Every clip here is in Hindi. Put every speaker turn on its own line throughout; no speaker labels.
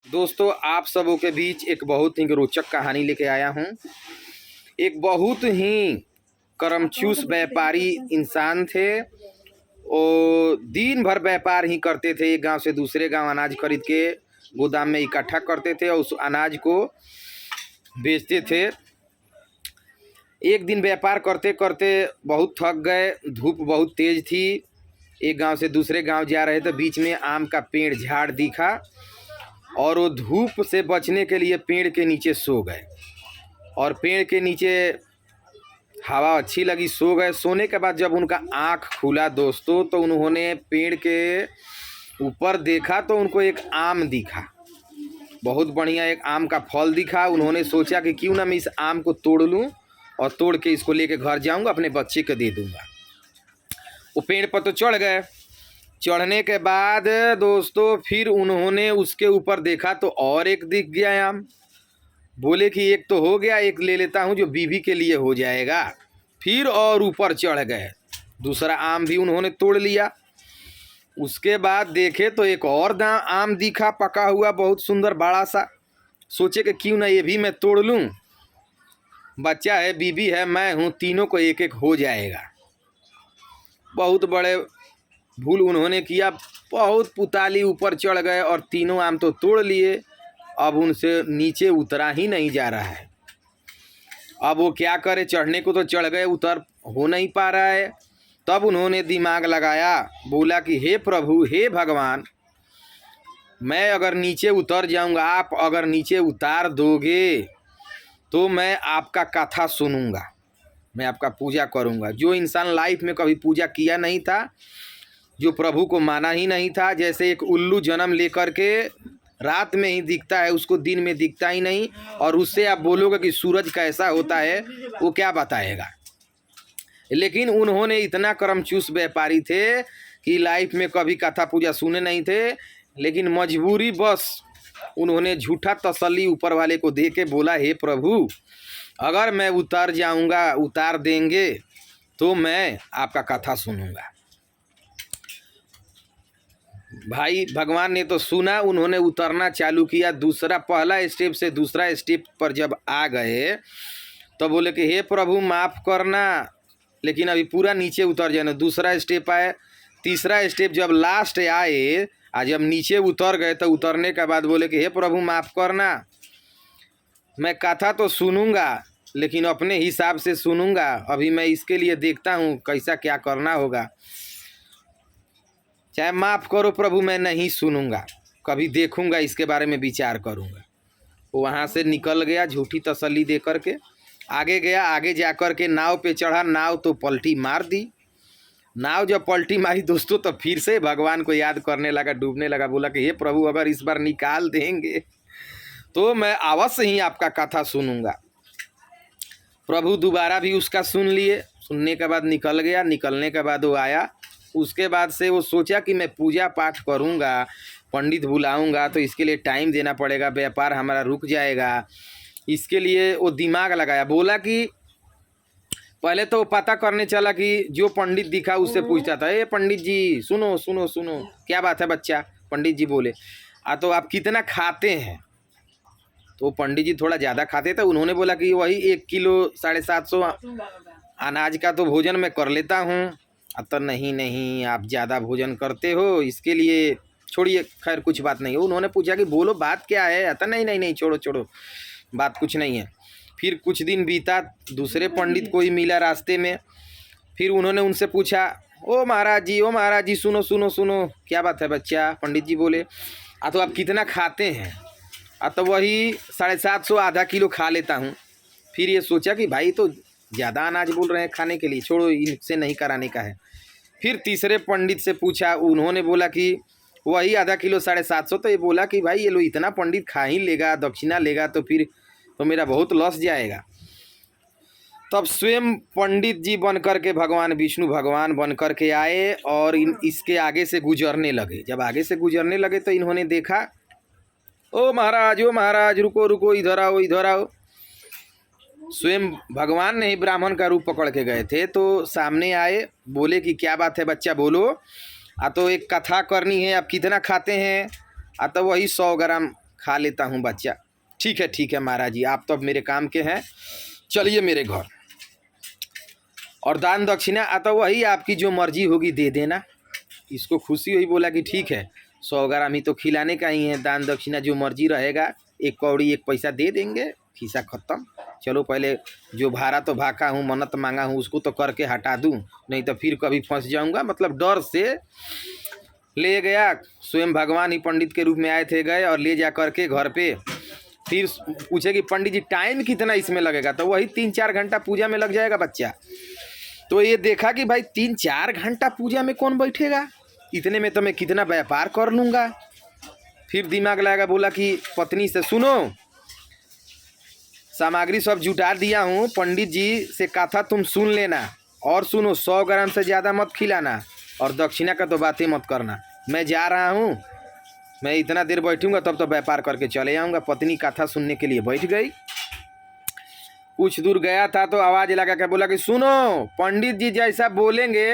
दोस्तों, आप सबों के बीच एक बहुत ही रोचक कहानी लेके आया हूँ। एक बहुत ही कर्मचूस व्यापारी इंसान थे। वो दिन भर व्यापार ही करते थे। एक गांव से दूसरे गांव अनाज खरीद के गोदाम में इकट्ठा करते थे और उस अनाज को बेचते थे। एक दिन व्यापार करते करते बहुत थक गए। धूप बहुत तेज थी। एक गांव से दूसरे गांव जा रहे थे। बीच में आम का पेड़ झाड़ दिखा और वो धूप से बचने के लिए पेड़ के नीचे सो गए। और पेड़ के नीचे हवा अच्छी लगी, सो गए। सोने के बाद जब उनका आँख खुला दोस्तों, तो उन्होंने पेड़ के ऊपर देखा तो उनको एक आम दिखा। बहुत बढ़िया एक आम का फल दिखा। उन्होंने सोचा कि क्यों ना मैं इस आम को तोड़ लूँ और तोड़ के इसको लेके घर जाऊँगा, अपने बच्चे को दे दूँगा। वो पेड़ पर तो चढ़ गए। चढ़ने के बाद दोस्तों फिर उन्होंने उसके ऊपर देखा तो और एक दिख गया आम। बोले कि एक तो हो गया, एक ले लेता हूँ जो बीवी के लिए हो जाएगा। फिर और ऊपर चढ़ गए। दूसरा आम भी उन्होंने तोड़ लिया। उसके बाद देखे तो एक और आम दिखा, पका हुआ, बहुत सुंदर बड़ा सा। सोचे कि क्यों ना ये भी मैं तोड़ लूँ, बच्चा है, बीवी है, मैं हूँ, तीनों को एक एक हो जाएगा। बहुत बड़े भूल उन्होंने किया। बहुत पुताली ऊपर चढ़ गए और तीनों आम तो तोड़ लिए। अब उनसे नीचे उतरा ही नहीं जा रहा है। अब वो क्या करे, चढ़ने को तो चढ़ गए, उतर हो नहीं पा रहा है। तब उन्होंने दिमाग लगाया, बोला कि हे प्रभु, हे भगवान, मैं अगर नीचे उतर जाऊंगा, आप अगर नीचे उतार दोगे तो मैं आपका कथा सुनूंगा, मैं आपका पूजा करूंगा। जो इंसान लाइफ में कभी पूजा किया नहीं था, जो प्रभु को माना ही नहीं था, जैसे एक उल्लू जन्म लेकर के रात में ही दिखता है, उसको दिन में दिखता ही नहीं, और उससे आप बोलोगे कि सूरज कैसा होता है, वो क्या बताएगा। लेकिन उन्होंने इतना कर्मचूस व्यापारी थे कि लाइफ में कभी कथा पूजा सुने नहीं थे, लेकिन मजबूरी बस उन्होंने झूठा तसल्ली ऊपर वाले को दे के बोला, हे प्रभु, अगर मैं उतर जाऊंगा, उतार देंगे तो मैं आपका कथा सुनूंगा। भाई भगवान ने तो सुना। उन्होंने उतरना चालू किया। पहला स्टेप से दूसरा स्टेप पर जब आ गए तो बोले कि हे प्रभु, माफ़ करना, लेकिन अभी पूरा नीचे उतर जाना। दूसरा स्टेप आए, तीसरा स्टेप जब लास्ट आए, आज जब नीचे उतर गए तो उतरने के बाद बोले कि हे प्रभु, माफ़ करना, मैं कथा तो सुनूंगा लेकिन अपने हिसाब से सुनूंगा। अभी मैं इसके लिए देखता हूँ कैसा क्या करना होगा। चाहे माफ़ करो प्रभु, मैं नहीं सुनूंगा, कभी देखूंगा, इसके बारे में विचार करूंगा। वो वहाँ से निकल गया झूठी तसल्ली दे करके। आगे गया। आगे जा कर के नाव पे चढ़ा। नाव तो पलटी मार दी। नाव जब पलटी मारी दोस्तों, तो फिर से भगवान को याद करने लगा, डूबने लगा। बोला कि हे प्रभु, अगर इस बार निकाल देंगे तो मैं अवश्य ही आपका कथा सुनूंगा। प्रभु दोबारा भी उसका सुन लिए। सुनने के बाद निकल गया। निकलने के बाद वो आया। उसके बाद से वो सोचा कि मैं पूजा पाठ करूंगा, पंडित बुलाऊंगा, तो इसके लिए टाइम देना पड़ेगा, व्यापार हमारा रुक जाएगा। इसके लिए वो दिमाग लगाया। बोला कि पहले तो पता करने चला कि जो पंडित दिखा उससे पूछता था, ए पंडित जी, सुनो सुनो सुनो, क्या बात है बच्चा। पंडित जी बोले, तो आप कितना खाते हैं। तो पंडित जी थोड़ा ज़्यादा खाते थे। उन्होंने बोला कि वही 1 किलो 750 अनाज का तो भोजन मैं कर लेता हूँ। तो नहीं, आप ज़्यादा भोजन करते हो, इसके लिए छोड़िए, खैर कुछ बात नहीं है। उन्होंने पूछा कि बोलो बात क्या है। तो नहीं, छोड़ो, बात कुछ नहीं है। फिर कुछ दिन बीता। दूसरे पंडित कोई मिला रास्ते में। फिर उन्होंने उनसे पूछा, ओ महाराज जी, सुनो, क्या बात है बच्चा। पंडित जी बोले, तो आप कितना खाते हैं। तो वही 750 आधा किलो खा लेता हूँ। फिर ये सोचा कि भाई तो ज़्यादा अनाज बोल रहे हैं खाने के लिए, छोड़ो, इनसे नहीं कराने का है। फिर तीसरे पंडित से पूछा। उन्होंने बोला कि वही आधा किलो 750। तो ये बोला कि भाई ये लो, इतना पंडित खा ही लेगा, दक्षिणा लेगा, तो फिर तो मेरा बहुत लॉस जाएगा। तब स्वयं पंडित जी बन कर के भगवान विष्णु भगवान बन कर के आए और इसके आगे से गुजरने लगे। जब आगे से गुजरने लगे तो इन्होंने देखा, ओ महाराज, रुको, इधर आओ। स्वयं भगवान ने ही ब्राह्मण का रूप पकड़ के गए थे। तो सामने आए। बोले कि क्या बात है बच्चा, बोलो। तो एक कथा करनी है। आप कितना खाते हैं। तो वही 100 ग्राम खा लेता हूँ बच्चा। ठीक है महाराज जी, आप तो अब मेरे काम के हैं, चलिए मेरे घर। और दान दक्षिणा तो वही आपकी जो मर्जी होगी दे देना। इसको खुशी हुई, बोला कि ठीक है 100 ग्राम ही तो खिलाने का ही है, दान दक्षिणा जो मर्जी रहेगा, 1 कौड़ी 1 पैसा दे देंगे, खिस्सा ख़त्म। चलो पहले जो भाड़ा तो भाका हूँ, मन्नत मांगा हूँ, उसको तो करके हटा दूँ, नहीं तो फिर कभी फंस जाऊँगा। मतलब डर से ले गया, स्वयं भगवान ही पंडित के रूप में आए थे, गए और ले जा करके घर पे। फिर पूछे कि पंडित जी टाइम कितना इसमें लगेगा, तो वही 3-4 घंटा पूजा में लग जाएगा बच्चा। तो ये देखा कि भाई 3-4 घंटा पूजा में कौन बैठेगा, इतने में तो मैं कितना व्यापार कर लूँगा। फिर दिमाग लगाया, बोला कि पत्नी से सुनो, सामग्री सब जुटा दिया हूँ, पंडित जी से कथा तुम सुन लेना, और सुनो 100 ग्राम से ज़्यादा मत खिलाना, और दक्षिणा का तो बात ही मत करना। मैं जा रहा हूँ, मैं इतना देर बैठूंगा तब तो व्यापार करके चले आऊँगा। पत्नी कथा सुनने के लिए बैठ गई। कुछ दूर गया था तो आवाज़ लगा के बोला कि सुनो, पंडित जी जैसा बोलेंगे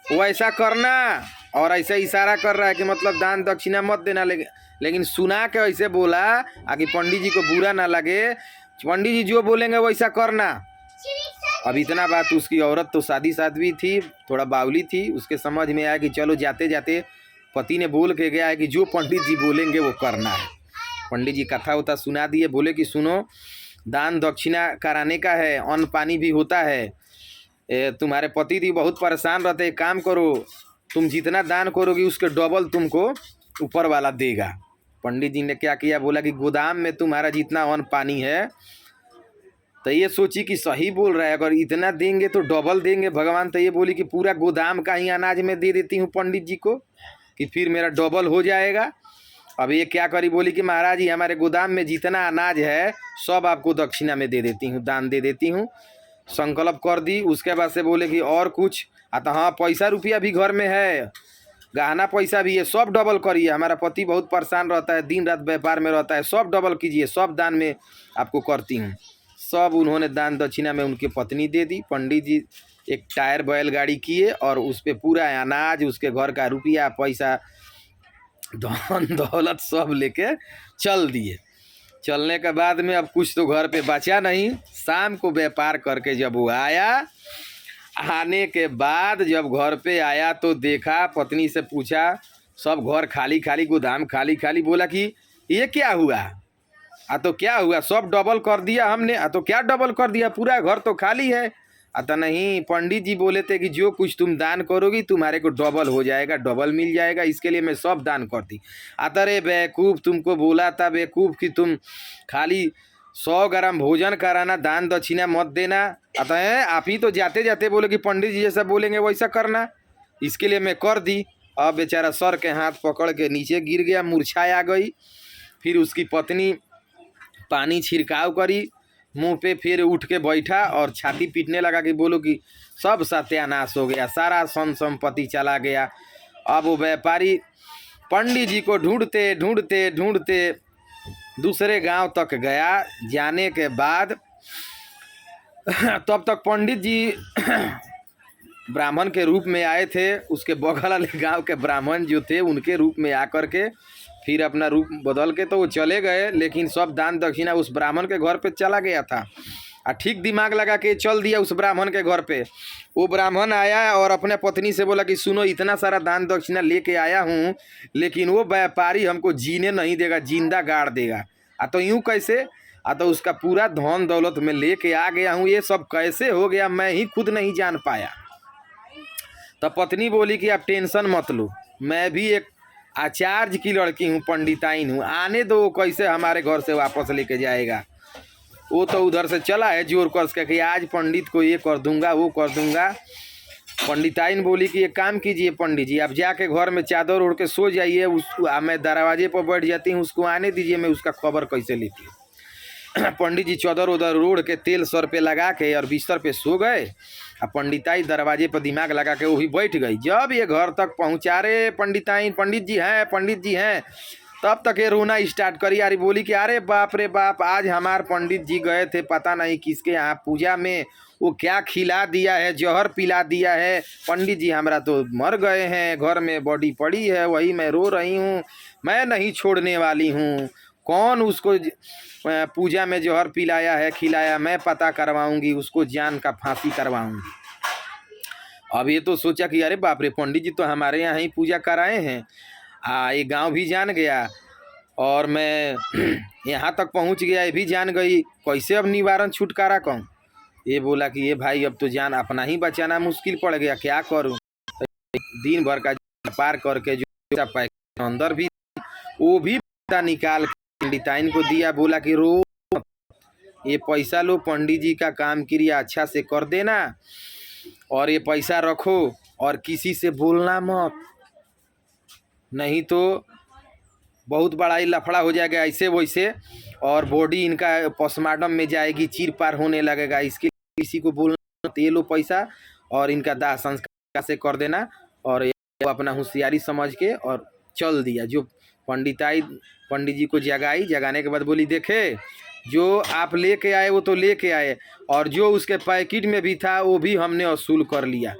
वैसा करना, और ऐसा इशारा कर रहा है कि मतलब दान दक्षिणा मत देना, लेकिन सुना के ऐसे बोला आकि पंडित जी को बुरा ना लगे, पंडित जी जो बोलेंगे वैसा करना। अब इतना बात, उसकी औरत तो शादी साध्वी थी, थोड़ा बावली थी, उसके समझ में आया कि चलो जाते जाते पति ने बोल के गया है कि जो पंडित जी बोलेंगे वो करना है। पंडित जी कथा उथा सुना दिए, बोले कि सुनो, दान दक्षिणा कराने का है, अन्न पानी भी होता है, तुम्हारे पति जी बहुत परेशान रहते, एक काम करो, तुम जितना दान करोगी उसके डबल तुमको ऊपर वाला देगा। पंडित जी ने क्या किया, बोला कि गोदाम में तुम्हारा जितना अन्न पानी है, तो ये सोची कि सही बोल रहा है, अगर इतना देंगे तो डबल देंगे भगवान। तो ये बोली कि पूरा गोदाम का ही अनाज मैं दे देती हूँ पंडित जी को, कि फिर मेरा डबल हो जाएगा। अब ये क्या करी, बोली कि महाराज जी हमारे गोदाम में जितना अनाज है सब आपको दक्षिणा में दे देती हूँ, दान दे देती हूँ। संकल्प कर दी। उसके बाद से बोले कि और कुछ आता, हाँ पैसा रुपया भी घर में है, गहना पैसा भी है, सब डबल करिए, हमारा पति बहुत परेशान रहता है, दिन रात व्यापार में रहता है, सब डबल कीजिए, सब दान में आपको करती हूँ। सब उन्होंने दान दक्षिणा में उनकी पत्नी दे दी। पंडित जी एक टायर बैलगाड़ी किए और उस पर पूरा अनाज, उसके घर का रुपया पैसा धन दौलत सब लेके चल दिए। चलने के बाद में अब कुछ तो घर पे बचा नहीं। शाम को व्यापार करके जब वो आया, आने के बाद जब घर पे आया तो देखा, पत्नी से पूछा, सब घर खाली खाली, गोदाम खाली खाली। बोला कि ये क्या हुआ, तो क्या हुआ, सब डबल कर दिया हमने। तो क्या डबल कर दिया, पूरा घर तो खाली है। तो नहीं, पंडित जी बोले थे कि जो कुछ तुम दान करोगी तुम्हारे को डबल हो जाएगा, डबल मिल जाएगा, इसके लिए मैं सब दान करती। अरे बेवकूफ़, तुमको बोला था बेवकूफ़ कि तुम खाली 100 ग्राम भोजन कराना, दान दक्षिणा मत देना। है आप ही तो जाते जाते बोले कि पंडित जी जैसा बोलेंगे वैसा करना, इसके लिए मैं कर दी। अब बेचारा सर के हाथ पकड़ के नीचे गिर गया, मूर्छा आ गई। फिर उसकी पत्नी पानी छिड़काव करी मुंह पे, फिर उठ के बैठा और छाती पीटने लगा कि बोलो कि सब सत्यानाश हो गया, सारा धन संपत्ति चला गया। अब वो व्यापारी पंडित जी को ढूंढते ढूंढते ढूंढते दूसरे गांव तक गया। जाने के बाद तब तक पंडित जी ब्राह्मण के रूप में आए थे, उसके बगल वाले गांव के ब्राह्मण जो थे उनके रूप में आकर के फिर अपना रूप बदल के तो वो चले गए, लेकिन सब दान दक्षिणा उस ब्राह्मण के घर पे चला गया था। ठीक दिमाग लगा के चल दिया उस ब्राह्मण के घर पे। वो ब्राह्मण आया और अपने पत्नी से बोला कि सुनो, इतना सारा दान दक्षिणा लेके आया हूँ, लेकिन वो व्यापारी हमको जीने नहीं देगा, जिंदा गाड़ देगा। तो यूँ कैसे, तो उसका पूरा धन दौलत में लेके आ गया हूँ, ये सब कैसे हो गया मैं ही खुद नहीं जान पाया। तो पत्नी बोली कि आप टेंशन मत लो, मैं भी एक आचार्य की लड़की हूँ, पंडिताइन हूँ, आने दो, कैसे हमारे घर से वापस लेके जाएगा। वो तो उधर से चला है जोर कस के कि आज पंडित को ये कर दूंगा वो कर दूंगा। पंडिताइन बोली कि एक काम कीजिए पंडित जी, आप जाके घर में चादर ओढ़ के सो जाइए, उसको मैं दरवाजे पर बैठ जाती हूँ, उसको आने दीजिए, मैं उसका खबर कैसे लेती हूँ। पंडित जी चादर उधर ओढ़ के तेल सर पे लगा के और बिस्तर पे सो गए। पंडिताई दरवाजे पर दिमाग लगा के वही बैठ गई। जब ये घर तक पहुँचा, रे पंडिताइन, पंडित जी हैं, तब तक ये रोना स्टार्ट करी। यारी बोली कि अरे बाप रे बाप, आज हमार पंडित जी गए थे पता नहीं किसके यहाँ पूजा में, वो क्या खिला दिया है, जहर पिला दिया है, पंडित जी हमारा तो मर गए हैं, घर में बॉडी पड़ी है, वही मैं रो रही हूँ, मैं नहीं छोड़ने वाली हूँ। कौन उसको पूजा में जौहर पिलाया है खिलाया, मैं पता करवाऊंगी, उसको जान का फांसी करवाऊंगी। अब ये तो सोचा कि अरे बाप रे, पंडित जी तो हमारे यहाँ ही पूजा कराए हैं, ये गांव भी जान गया और मैं यहाँ तक पहुँच गया, ये भी जान गई, कैसे अब निवारण छुटकारा कहूँ। ये बोला कि ये भाई अब तो जान अपना ही बचाना मुश्किल पड़ गया, क्या करूँ। दिन भर का पार करके जो अंदर भी वो भी पैसा निकाल के पंडिताइन को दिया, बोला कि रो ये पैसा लो, पंडित जी का काम क्रिया अच्छा से कर देना और ये पैसा रखो और किसी से बोलना मत, नहीं तो बहुत बड़ा ही लफड़ा हो जाएगा ऐसे वैसे, और बॉडी इनका पोस्टमार्टम में जाएगी, चीर पार होने लगेगा। इसके लिए किसी को बोलना, ये लो पैसा और इनका दाह संस्कार से कर देना। और अपना होशियारी समझ के और चल दिया। जो पंडित जी को जगाई, जगाने के बाद बोली देखे जो आप लेके आए वो तो लेके आए, और जो उसके पैकेट में भी था वो भी हमने वसूल कर लिया।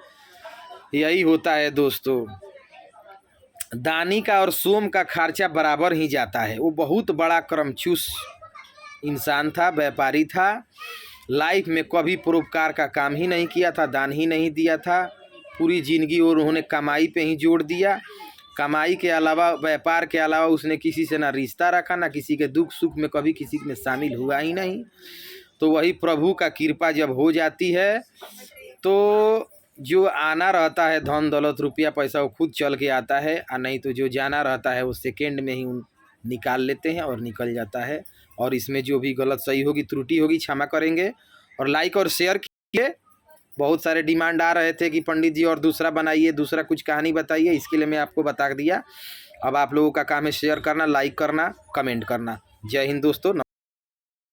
यही होता है दोस्तों, दानी का और सोम का खर्चा बराबर ही जाता है। वो बहुत बड़ा कर्मचूस इंसान था, व्यापारी था, लाइफ में कभी परोपकार का काम ही नहीं किया था, दान ही नहीं दिया था, पूरी जिंदगी और उन्होंने कमाई पे ही जोड़ दिया। कमाई के अलावा, व्यापार के अलावा उसने किसी से ना रिश्ता रखा, ना किसी के दुख सुख में कभी किसी में शामिल हुआ ही नहीं। तो वही प्रभु का कृपा जब हो जाती है तो जो आना रहता है धन दौलत रुपया पैसा वो खुद चल के आता है, और नहीं तो जो जाना रहता है वो सेकेंड में ही निकाल लेते हैं और निकल जाता है। और इसमें जो भी गलत सही होगी त्रुटि होगी क्षमा करेंगे। और लाइक और शेयर कीजिए। बहुत सारे डिमांड आ रहे थे कि पंडित जी और दूसरा बनाइए, दूसरा कुछ कहानी बताइए, इसके लिए मैं आपको बता दिया। अब आप लोगों का काम है शेयर करना, लाइक करना, कमेंट करना। जय हिंद दोस्तों।